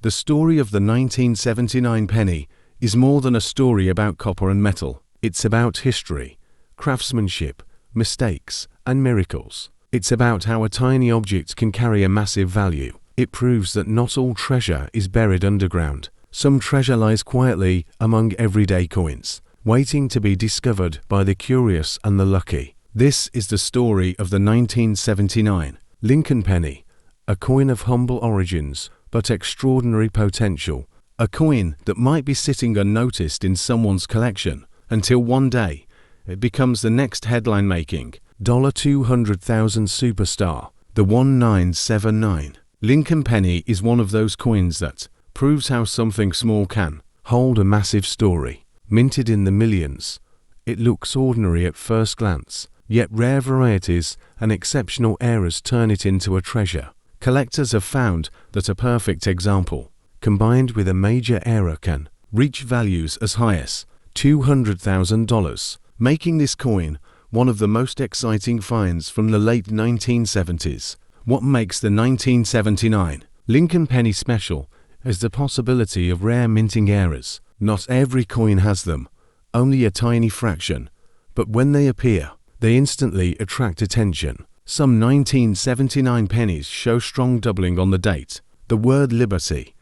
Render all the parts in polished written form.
The story of the 1979 penny is more than a story about copper and metal. It's about history, craftsmanship, mistakes, and miracles. It's about how a tiny object can carry a massive value. It proves that not all treasure is buried underground. Some treasure lies quietly among everyday coins, waiting to be discovered by the curious and the lucky. This is the story of the 1979 Lincoln penny, a coin of humble origins but extraordinary potential. A coin that might be sitting unnoticed in someone's collection until one day it becomes the next headline-making $200,000 superstar. The 1979 Lincoln penny is one of those coins that proves how something small can hold a massive story. Minted in the millions, it looks ordinary at first glance, yet rare varieties and exceptional eras turn it into a treasure. Collectors have found that a perfect example, combined with a major error, can reach values as high as $200,000, making this coin one of the most exciting finds from the late 1970s. What makes the 1979 Lincoln penny special is the possibility of rare minting errors. Not every coin has them, only a tiny fraction, but when they appear, they instantly attract attention. Some 1979 pennies show strong doubling on the date, the word liberty,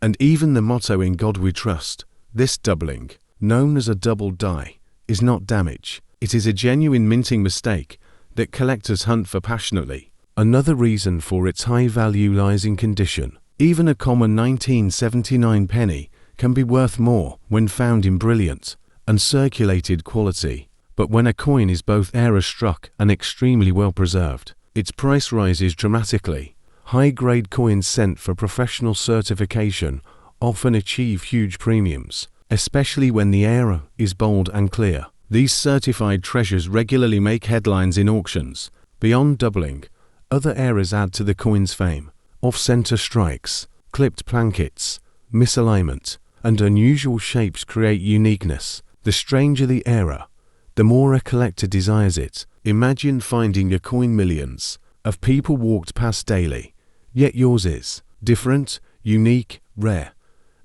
and even the motto "In God We Trust." This doubling, known as a double die, is not damage. It is a genuine minting mistake that collectors hunt for passionately. Another reason for its high value lies in condition. Even a common 1979 penny can be worth more when found in brilliant, uncirculated quality. But when a coin is both error-struck and extremely well preserved, its price rises dramatically. High-grade coins sent for professional certification often achieve huge premiums, especially when the error is bold and clear. These certified treasures regularly make headlines in auctions. Beyond doubling, other errors add to the coin's fame. Off-center strikes, clipped plankets, misalignment, and unusual shapes create uniqueness. The stranger the error, the more a collector desires it. Imagine finding a coin millions of people walked past daily, yet yours is different, unique, rare.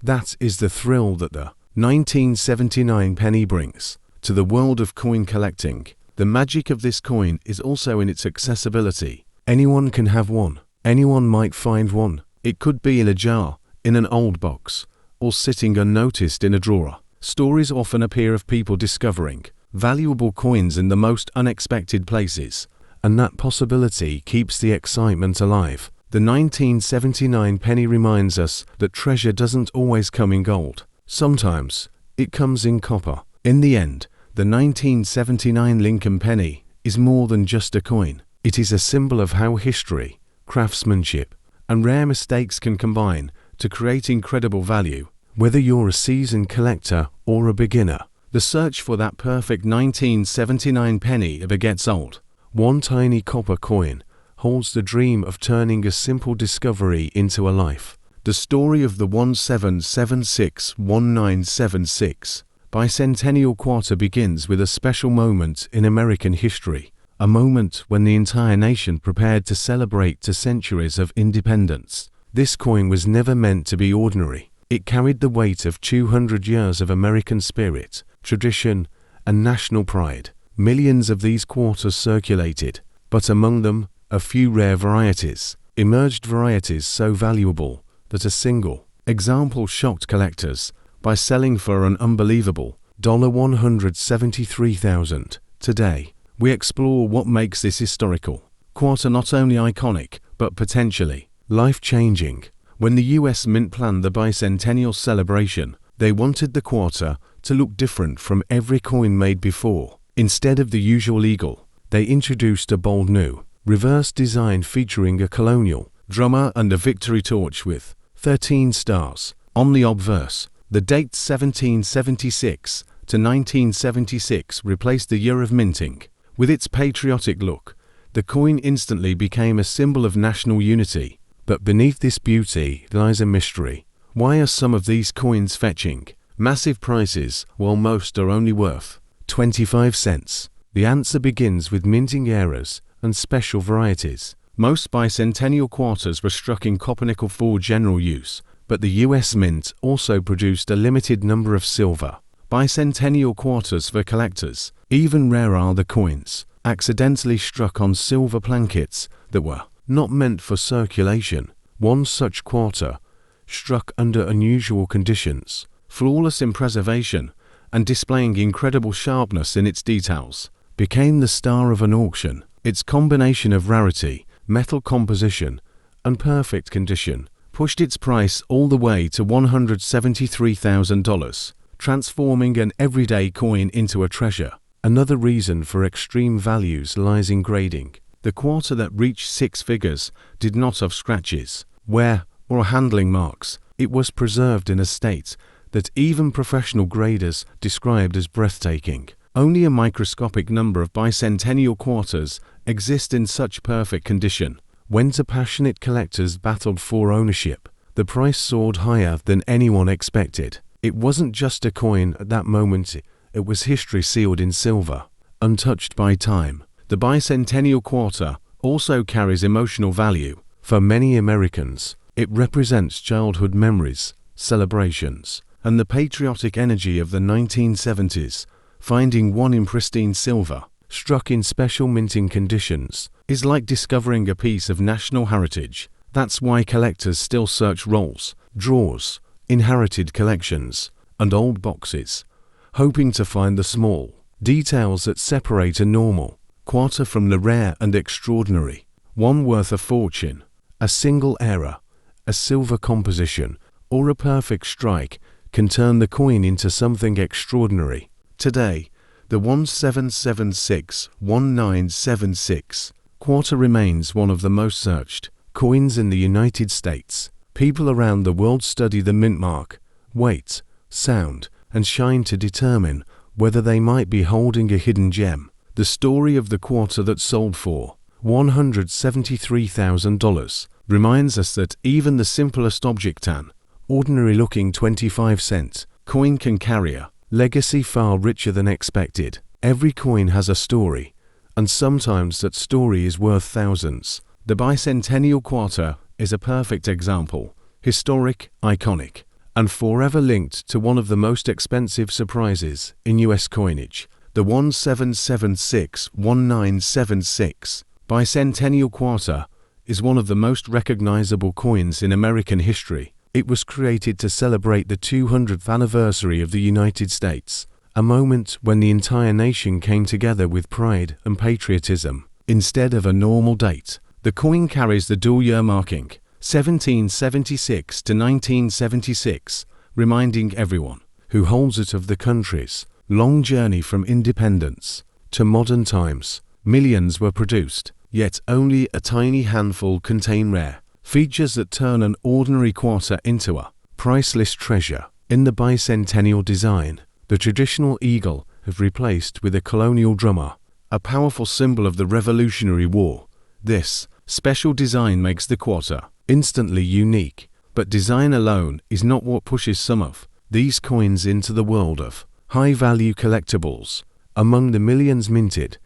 That is the thrill that the 1979 penny brings to the world of coin collecting. The magic of this coin is also in its accessibility. Anyone can have one. Anyone might find one. It could be in a jar, in an old box, or sitting unnoticed in a drawer. Stories often appear of people discovering valuable coins in the most unexpected places, and that possibility keeps the excitement alive. The 1979 penny reminds us that treasure doesn't always come in gold. Sometimes it comes in copper. In the end, the 1979 Lincoln penny is more than just a coin. It is a symbol of how history, craftsmanship, and rare mistakes can combine to create incredible value. Whether you're a seasoned collector or a beginner, the search for that perfect 1979 penny ever gets old. One tiny copper coin holds the dream of turning a simple discovery into a life. The story of the 1776-1976 bicentennial quarter begins with a special moment in American history, a moment when the entire nation prepared to celebrate 2 centuries of independence. This coin was never meant to be ordinary. It carried the weight of 200 years of American spirit, tradition, and national pride. Millions of these quarters circulated, but among them, a few rare varieties emerged, varieties so valuable that a single example shocked collectors by selling for an unbelievable $173,000. Today, we explore what makes this historical quarter not only iconic, but potentially life-changing. When the US Mint planned the bicentennial celebration, they wanted the quarter to look different from every coin made before. Instead of the usual eagle, they introduced a bold new, reverse design featuring a colonial drummer and a victory torch with 13 stars. On the obverse, the date 1776 to 1976 replaced the year of minting. With its patriotic look, the coin instantly became a symbol of national unity. But beneath this beauty lies a mystery. Why are some of these coins fetching massive prices while most are only worth 25 cents? The answer begins with minting errors and special varieties. Most bicentennial quarters were struck in copper-nickel for general use, But the US Mint also produced a limited number of silver bicentennial quarters for collectors. Even rarer are the coins accidentally struck on silver plankets that were not meant for circulation. One such quarter, struck under unusual conditions, flawless in preservation, and displaying incredible sharpness in its details, became the star of an auction. Its combination of rarity, metal composition, and perfect condition pushed its price all the way to $173,000, transforming an everyday coin into a treasure. Another reason for extreme values lies in grading. The quarter that reached six figures did not have scratches, wear, or handling marks. It was preserved in a state that even professional graders described as breathtaking. Only a microscopic number of bicentennial quarters exist in such perfect condition. When two passionate collectors battled for ownership, the price soared higher than anyone expected. It wasn't just a coin at that moment, it was history sealed in silver, untouched by time. The bicentennial quarter also carries emotional value. For many Americans, it represents childhood memories, celebrations, and the patriotic energy of the 1970s. Finding one in pristine silver, struck in special minting conditions, is like discovering a piece of national heritage. That's why collectors still search rolls, drawers, inherited collections, and old boxes, hoping to find the small details that separate a normal quarter from the rare and extraordinary. One worth a fortune, a single error, a silver composition, or a perfect strike can turn the coin into something extraordinary. Today, the 1776-1976 quarter remains one of the most searched coins in the United States. People around the world study the mint mark, weight, sound, and shine to determine whether they might be holding a hidden gem. The story of the quarter that sold for $173,000 reminds us that even the simplest object, an ordinary-looking 25-cent coin, can carry a legacy far richer than expected. Every coin has a story, and sometimes that story is worth thousands. The bicentennial quarter is a perfect example, historic, iconic, and forever linked to one of the most expensive surprises in US coinage. The 1776-1976 bicentennial quarter is one of the most recognizable coins in American history. It was created to celebrate the 200th anniversary of the United States, a moment when the entire nation came together with pride and patriotism. Instead of a normal date, the coin carries the dual year marking, 1776 to 1976, reminding everyone who holds it of the country's long journey from independence to modern times. Millions were produced, yet only a tiny handful contain rare features that turn an ordinary quarter into a priceless treasure. In the bicentennial design, the traditional eagle is replaced with a colonial drummer, a powerful symbol of the Revolutionary War. This special design makes the quarter instantly unique, but design alone is not what pushes some of these coins into the world of high-value collectibles. Among the millions minted,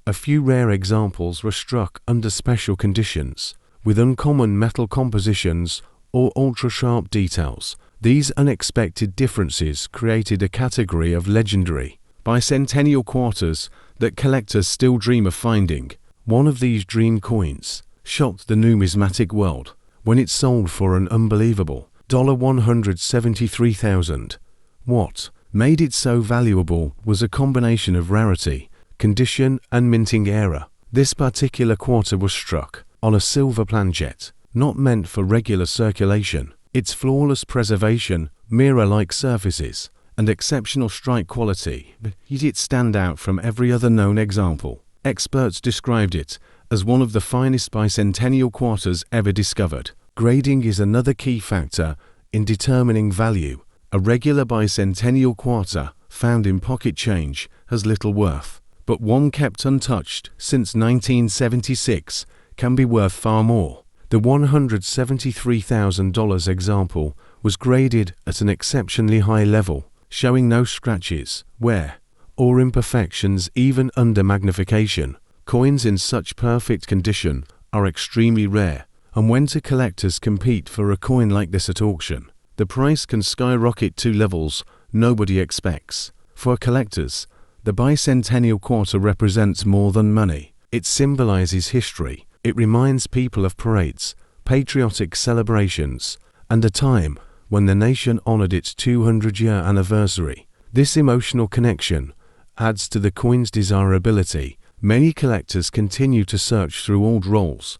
a few rare examples were struck under special conditions, with uncommon metal compositions or ultra-sharp details. These unexpected differences created a category of legendary bicentennial quarters that collectors still dream of finding. One of these dream coins shocked the numismatic world when it sold for an unbelievable $173,000. What made it so valuable was a combination of rarity, condition, and minting era. This particular quarter was struck on a silver planchet, not meant for regular circulation. Its flawless preservation, mirror-like surfaces, and exceptional strike quality made it stand out from every other known example. Experts described it as one of the finest bicentennial quarters ever discovered. Grading is another key factor in determining value. A regular bicentennial quarter found in pocket change has little worth, but one kept untouched since 1976 can be worth far more. The $173,000 example was graded at an exceptionally high level, showing no scratches, wear, or imperfections even under magnification. Coins in such perfect condition are extremely rare, and when two collectors compete for a coin like this at auction, the price can skyrocket to levels nobody expects. For collectors, the bicentennial quarter represents more than money. It symbolizes history. It reminds people of parades, patriotic celebrations, and a time when the nation honored its 200-year anniversary. This emotional connection adds to the coin's desirability. Many collectors continue to search through old rolls,